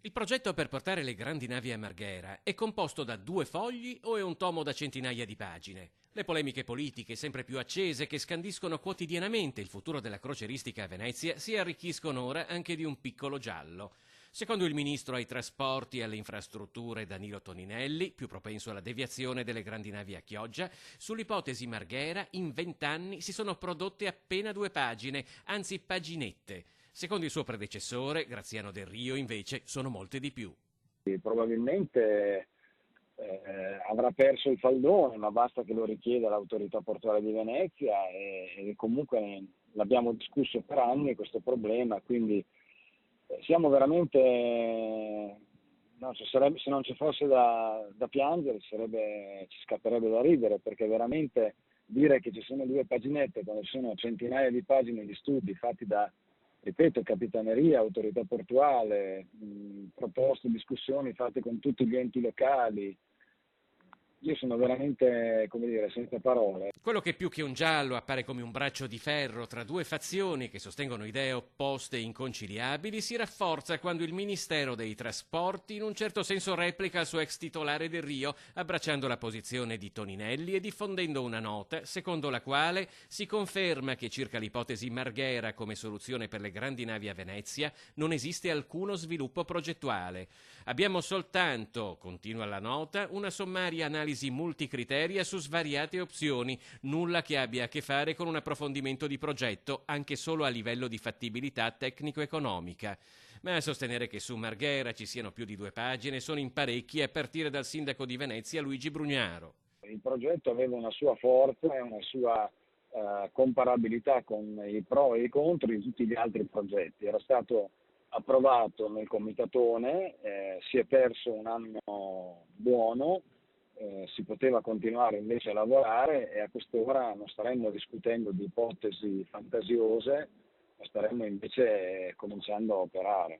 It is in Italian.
Il progetto per portare le grandi navi a Marghera è composto da 2 fogli o è un tomo da centinaia di pagine? Le polemiche politiche sempre più accese che scandiscono quotidianamente il futuro della croceristica a Venezia si arricchiscono ora anche di un piccolo giallo. Secondo il ministro ai trasporti e alle infrastrutture Danilo Toninelli, più propenso alla deviazione delle grandi navi a Chioggia, sull'ipotesi Marghera in 20 anni si sono prodotte appena 2 pagine, anzi paginette. Secondo il suo predecessore, Graziano Del Rio, invece, sono molte di più. Probabilmente avrà perso il faldone, ma basta che lo richieda l'autorità portuale di Venezia e comunque l'abbiamo discusso per anni questo problema, quindi siamo veramente, no, se non ci fosse da piangere ci scapperebbe da ridere, perché veramente dire che ci sono 2 paginette quando ci sono centinaia di pagine di studi fatti da, ripeto, capitaneria, autorità portuale, proposte, discussioni fatte con tutti gli enti locali. Io sono veramente, come dire, senza parole. Quello che più che un giallo appare come un braccio di ferro tra 2 fazioni che sostengono idee opposte e inconciliabili si rafforza quando il Ministero dei Trasporti in un certo senso replica il suo ex titolare Del Rio, abbracciando la posizione di Toninelli e diffondendo una nota secondo la quale si conferma che circa l'ipotesi Marghera come soluzione per le grandi navi a Venezia non esiste alcuno sviluppo progettuale. Abbiamo soltanto, continua la nota, una sommaria analisi multicriteria su svariate opzioni, nulla che abbia a che fare con un approfondimento di progetto, anche solo a livello di fattibilità tecnico-economica. Ma a sostenere che su Marghera ci siano più di 2 pagine sono in parecchi, a partire dal sindaco di Venezia Luigi Brugnaro. Il progetto aveva una sua forza e una sua comparabilità con i pro e i contro di tutti gli altri progetti. Era stato approvato nel comitatone, si è perso un anno buono, si poteva continuare invece a lavorare e a quest'ora non staremmo discutendo di ipotesi fantasiose, ma staremmo invece cominciando a operare.